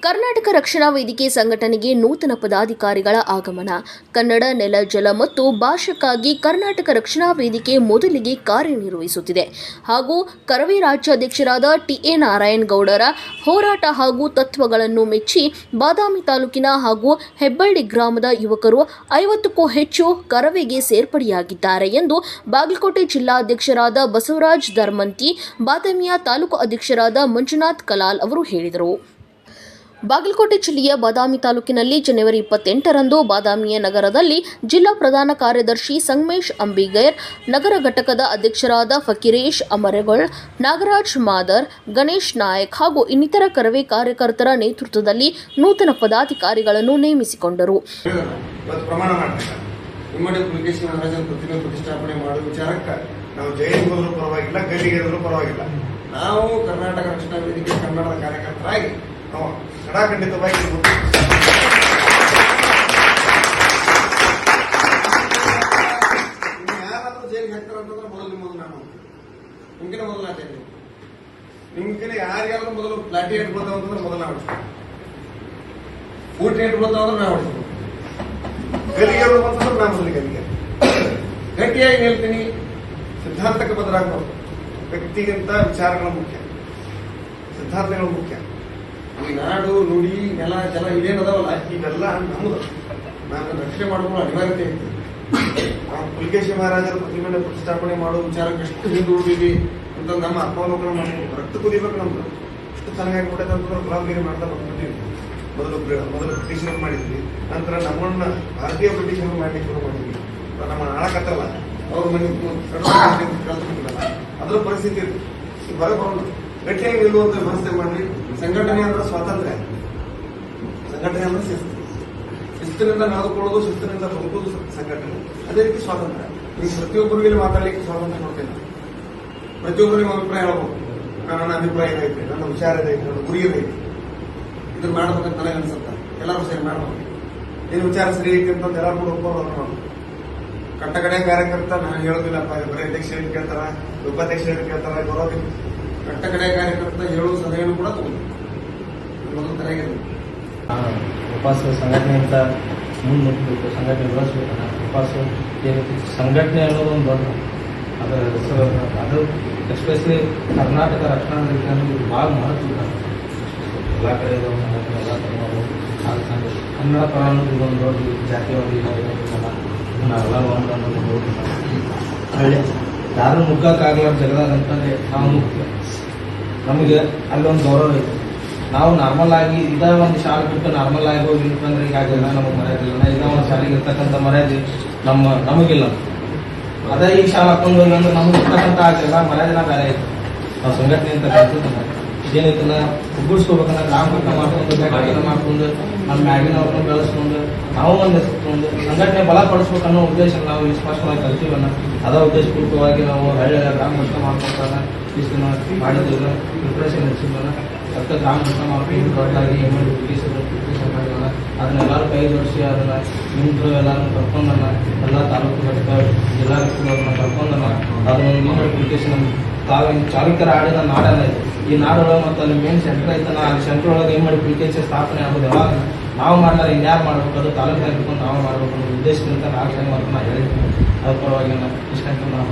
ಕರ್ನಾಟಕ ರಕ್ಷಣಾ ವೇದಿಕೆ ಸಂಘಟನೆಗೆ ನೂತನ ಪದಾಧಿಕಾರಿಗಳ ಆಗಮನ. ಕನ್ನಡ ನೆಲ ಜಲ ಮತ್ತು ಭಾಷೆಗಾಗಿ ಕರ್ನಾಟಕ ರಕ್ಷಣಾ ವೇದಿಕೆ ಮೊದಲಿಗೆ ಕಾರ್ಯನಿರ್ವಹಿಸುತ್ತಿದೆ ಹಾಗೂ ಕರವೇ ರಾಜ್ಯಾಧ್ಯಕ್ಷರಾದ ಟಿ.ಎ. ನಾರಾಯಣಗೌಡರ ಹೋರಾಟ ಹಾಗೂ ತತ್ವಗಳನ್ನು ಮೆಚ್ಚಿ ಬಾದಾಮಿ ತಾಲೂಕಿನ ಹಾಗೂ ಹೆಬ್ಬಳ್ಳಿ ಗ್ರಾಮದ ಯುವಕರು 50ಕ್ಕೂ ಹೆಚ್ಚು ಕರವೇಗೆ ಸೇರ್ಪಡೆಯಾಗಿದ್ದಾರೆ ಎಂದು ಬಾಗಲಕೋಟೆ ಜಿಲ್ಲಾಧ್ಯಕ್ಷರಾದ ಬಸವರಾಜ ಧರ್ಮಂತಿ, ಬಾದಾಮಿಯ ತಾಲೂಕು ಅಧ್ಯಕ್ಷರಾದ ಮಂಜುನಾಥ್ ಕಲಾಲ್ ಅವರು ಹೇಳಿದರು. ಬಾಗಲಕೋಟೆ ಜಿಲ್ಲೆಯ ಬಾದಾಮಿ ತಾಲೂಕಿನಲ್ಲಿ ಜನವರಿ 28ರಂದು ಬಾದಾಮಿಯ ನಗರದಲ್ಲಿ ಜಿಲ್ಲಾ ಪ್ರಧಾನ ಕಾರ್ಯದರ್ಶಿ ಸಂಗಮೇಶ್ ಅಂಬಿಗೇರ್, ನಗರ ಘಟಕದ ಅಧ್ಯಕ್ಷರಾದ ಫಕೀರೇಶ್ ಅಮರಗೊಳ್, ನಾಗರಾಜ್ ಮಾದರ್, ಗಣೇಶ್ ನಾಯಕ್ ಹಾಗೂ ಇನ್ನಿತರ ಕರವೇ ಕಾರ್ಯಕರ್ತರ ನೇತೃತ್ವದಲ್ಲಿ ನೂತನ ಪದಾಧಿಕಾರಿಗಳನ್ನು ನೇಮಿಸಿಕೊಂಡರು. ನಾವು ಕರ್ನಾಟಕ ರಕ್ಷಣಾ ವೇದಿಕೆ ಕನ್ನಡದ ಕಾರ್ಯಕರ್ತರಾಗಿ ಖಂಡಿತವಾಗಿ ಯಾರಾದ್ರೂ ಜೈಲಿಗೆ ಹಾಕ್ತಾರಂತಂದ್ರೆ ಮೊದಲು ನಾನು ನಿಮ್ಗಿನ ಮೊದಲು ಹಾಕ್ತೇನೆ. ನಿಮ್ಗಿನ ಯಾರ್ಯಾರು ಮೊದಲು ಲಾಠಿ ಏಟ್ ಬೀಳ್ತಾವ ಅಂತಂದ್ರೆ ಮೊದಲು ನಾವು ಊಟ ಏಟ್ ಬೀಳ್ತಾವ ಅಂದ್ರೆ ನಾವು ಹೊಡಿಸ್ತೀವಿ. ಗಲ್ಲಿಗೆ ಅಂತಂದ್ರೆ ನಾ ಮೊದಲು ಗಲ್ಲಿಗೆ ಗಟ್ಟಿಯಾಗಿ ಹೇಳ್ತೀನಿ. ಸಿದ್ಧಾಂತಕ್ಕೆ ಬದಲಾಗಬಹುದು. ವ್ಯಕ್ತಿಗಿಂತ ವಿಚಾರಗಳು ಮುಖ್ಯ, ಸಿದ್ಧಾಂತಗಳು ಮುಖ್ಯ. ಈ ನಾಡು ನುಡಿ ನೆಲ ಜಲ ಇದೇನದಾವಲ್ಲ ಇವೆಲ್ಲ ನಮ್ಮದು. ನಾನು ರಕ್ಷಣೆ ಮಾಡುವ ಅನಿವಾರ್ಯತೆ ಐತಿ. ನಾವು ಪುಲಿಕೇಶಿ ಮಹಾರಾಜರ ಪ್ರತಿಮೆಯನ್ನು ಪ್ರತಿಷ್ಠಾಪನೆ ಮಾಡುವ ವಿಚಾರಕ್ಕೆ ಎಷ್ಟು ಹಿಂದುಳಿದೀವಿ ಅಂತ ನಮ್ಮ ಅಪ್ಪನೋಕರ ಮಾಡಬೇಕು. ರಕ್ತ ಕುದಿಬೇಕು ನಮ್ದು. ಎಷ್ಟು ಚೆನ್ನಾಗಿ ಬಿಟ್ಟೈತೆ ಅಂತಂದ್ರೆ ಗುಲಾಮಗಿರಿ ಮಾಡ್ತಾ ಬಂದ್ಬಿಟ್ಟಿವಿ. ಮೊದಲು ಬ್ರಿಟಿಷರು ಮಾಡಿದ್ವಿ, ನಂತರ ನಮ್ಮನ್ನ ಭಾರತೀಯ ಬ್ರಿಟಿಷರು ಮಾಡಲಿಕ್ಕೆ ಶುರು ಮಾಡಿದ್ವಿ. ನಮ್ಮ ಆಳಕತ್ತಲ್ಲ ಅವ್ರ ಮನೆ ಕಲ್ತ್ಬಿಟ್ಟಿಲ್ಲ. ಅದ್ರ ಪರಿಸ್ಥಿತಿ ಹೊರಬರೋದು ಗಟ್ಟಿಯಾಗಿ ನಿಲ್ಲುವಂತ ವ್ಯವಸ್ಥೆ ಮಾಡಿ. ಸಂಘಟನೆ ಅಂದ್ರೆ ಸ್ವಾತಂತ್ರ್ಯ, ಸಂಘಟನೆ ಅಂದ್ರೆ ಶಿಸ್ತು. ಶಿಸ್ತಿನಿಂದ ನಡೆದುಕೊಳ್ಳೋದು, ಶಿಸ್ತಿನಿಂದ ಬದುಕೋದು ಸಂಘಟನೆ. ಅದೇ ರೀತಿ ಸ್ವಾತಂತ್ರ್ಯ. ನೀವು ಪ್ರತಿಯೊಬ್ಬರಿಗೆ ಮಾತಾಡಲಿಕ್ಕೆ ಸ್ವಾತಂತ್ರ್ಯ ಕೊಡ್ತೇನೆ. ಪ್ರತಿಯೊಬ್ಬರಿಗೂ ಅಭಿಪ್ರಾಯ ಹೇಳ್ಬೋದು. ನನ್ನ ಅಭಿಪ್ರಾಯ ಏನೈತೆ, ನನ್ನ ವಿಚಾರ ಏನೈತೆ, ನನ್ನ ಗುರಿ ಏನೈತೆ, ಇದನ್ನ ಮಾಡ್ಬೇಕಂತ ನನಗೆ ಅನ್ಸುತ್ತೆ. ಎಲ್ಲರೂ ಸೇರಿ ಮಾಡ್ಬೇಕು. ಏನು ವಿಚಾರ ಸರಿ ಐತೆ ಅಂತ ಎಲ್ಲರೂ ಕೂಡ ಒಪ್ಕೊಂಡು ಮಾಡ್ಬೇಕು. ಕಟ್ಟಕಡೆ ಕಾರ್ಯಕರ್ತ ನಾನು ಹೇಳೋದಿಲ್ಲಪ್ಪ, ಬರೀ ಅಧ್ಯಕ್ಷ ಏನು ಕೇಳ್ತಾರ, ಉಪಾಧ್ಯಕ್ಷ ಏನು ಕೇಳ್ತಾರ, ಬರೋದಿಲ್ಲ. ಕಟ್ಟಕಡೆ ಕಾರ್ಯಕರ್ತ ಹೇಳುವ ಸಲಹೆಯನ್ನು ಕೂಡ ತಗೊಂಡು ಮೊದಲು ತಲೆಯಾಗಿದೆ. ಉಪವಾಸ ಸಂಘಟನೆಯಿಂದ ಮುನ್ನುಗ್ಗಬೇಕು, ಸಂಘಟನೆ ಬೆಳೆಸ್ಬೇಕನ್ನ ಉಪವಾಸ ಸಂಘಟನೆ ಅನ್ನೋದು ಒಂದು ದೊಡ್ಡ ಅದು ಎಸ್ಪೆಷಲಿ ಕರ್ನಾಟಕ ರಕ್ಷಣಾ ವೇದಿಕೆ ಅನ್ನೋದು ಭಾಳ ಮಹತ್ವ. ಎಲ್ಲ ಕಡೆ ಇರೋ ಸಂಘಟನೆ, ಎಲ್ಲ ಧರ್ಮಗಳು ಕನ್ನಡ ಪರ ಅನ್ನೋದು ಇದೊಂದು ದೊಡ್ಡ ಜಾತಿವಾದಿ ನಾವೆಲ್ಲ ಒಂದು ಅನ್ನೋದು ಹಳ್ಳಿ ಯಾರು ಮುಗ್ಗಕ್ಕಾಗಲ್ಲ ಜಗದಾಗ ಅಂತಂದರೆ ನಾವು ಮುಖ್ಯ. ನಮಗೆ ಅಲ್ಲೊಂದು ಗೌರವ ಐತೆ. ನಾವು ನಾರ್ಮಲ್ ಆಗಿ ಇದೇ ಒಂದು ಶಾಲೆ ಬಿಟ್ಟು ನಾರ್ಮಲ್ ಆಗಿ ಹೋಗಿ ನಿಂತಂದ್ರೆ ಈಗಾಗಿಲ್ಲ, ನಮಗೆ ಮರ್ಯಾದಿಲ್ಲ. ಇದೇ ಒಂದು ಶಾಲೆಗೆ ಇರ್ತಕ್ಕಂಥ ಮರ್ಯಾದೆ ನಮಗಿಲ್ಲ. ಅದೇ ಈ ಶಾಲೆ ಹಾಕೊಂಡು ಹೋಗಿ ಅಂದ್ರೆ ನಮಗೆ ಇರ್ತಕ್ಕಂಥ ಆಗಿಲ್ಲ ಮರ್ಯಾದಿನ ಬೇರೆ ಐತೆ. ನಾವು ಸಂಘಟನೆ ಅಂತ ಕಲ್ತಿದ್ದ ಏನೈತಲ್ಲ ಒಗ್ಗೂಡಿಸ್ಕೋಬೇಕಂದ್ರೆ ಗ್ರಾಮ ಮಟ್ಟ ಮಾಡ್ಕೊಂಡು ಬೇಕಾಗಿನ ಮಾಡ್ಕೊಂಡು ನಮ್ಮ ಮ್ಯಾಗಿನವ್ರನ್ನ ಬೆಳೆಸ್ಕೊಂಡು ನಾವು ಒಂದು ಹೆಸರುಕೊಂಡು ಸಂಘಟನೆ ಬಲಪಡಿಸ್ಬೇಕನ್ನೋ ಉದ್ದೇಶ ನಾವು ಸ್ಪಷ್ಟವಾಗಿ ಕಲ್ತೀವನ್ನ. ಅದ ಉದ್ದೇಶಪೂರ್ವಕವಾಗಿ ನಾವು ಹಳ್ಳಿ ಗ್ರಾಮ ಮಟ್ಟ ಮಾಡ್ಕೊಂಡಾಗ ಇಷ್ಟು ಮಾಡಿದ್ದಿಲ್ಲ, ಪ್ರಿಪ್ರೇಷನ್ ನಡೆಸಿದ್ವಲ್ಲ. ಅದಕ್ಕೆ ಗ್ರಾಮ ಮಟ್ಟ ಮಾಡ್ಕೊಂಡು ದೊಡ್ಡದಾಗಿ ಪ್ರಿಪ್ರೇಷನ್ ಮಾಡಿದ್ವಲ್ಲ. ಅದನ್ನೆಲ್ಲರೂ ಕೈ ಜೋಡಿಸಿ ಅದನ್ನು ನಿಂತರು ಎಲ್ಲರೂ ಕರ್ಕೊಂಡನ್ನ ಎಲ್ಲ ತಾಲೂಕು ಘಟಕ ಜಿಲ್ಲಾ ಘಟಕಗಳನ್ನ ಕರ್ಕೊಂಡನ್ನ ಅದನ್ನೊಂದು ಅಪ್ಲಿಕೇಶನ್ ತಾವೇನು ಚಾಲುಕ್ಯರ ಆಡಿದ ನಾಡಲ್ಲ ಇದೆ. ಈ ನಾಡೊಳಗೆ ಮತ್ತು ಅಲ್ಲಿ ಮೇನ್ ಸೆಂಟರ್ ಐತಲ್ಲ, ಆ ಸೆಂಟರ್ ಒಳಗೆ ಏನು ಮಾಡಿ ಅಪ್ಲಿಕೇಶನ್ ಸ್ಥಾಪನೆ ಆಗೋದು ಯಾವಾಗ ನಾವು ಮಾಡ್ತಾರೆ ಇನ್ಯಾರು ಮಾಡ್ಬೇಕು, ಅದು ತಾಲೂಕು ಹಾಕಿಕೊಂಡು ನಾವು ಮಾಡ್ಬೇಕು ಅನ್ನೋ ಉದ್ದೇಶದಿಂದ ನಾವು ಟೈಮ್ ಅಂತ ನಾನು ಹೇಳಿದ್ದೀನಿ. ಅದ್ರ ಪರವಾಗಿ ಇಷ್ಟಂತ ನಾವು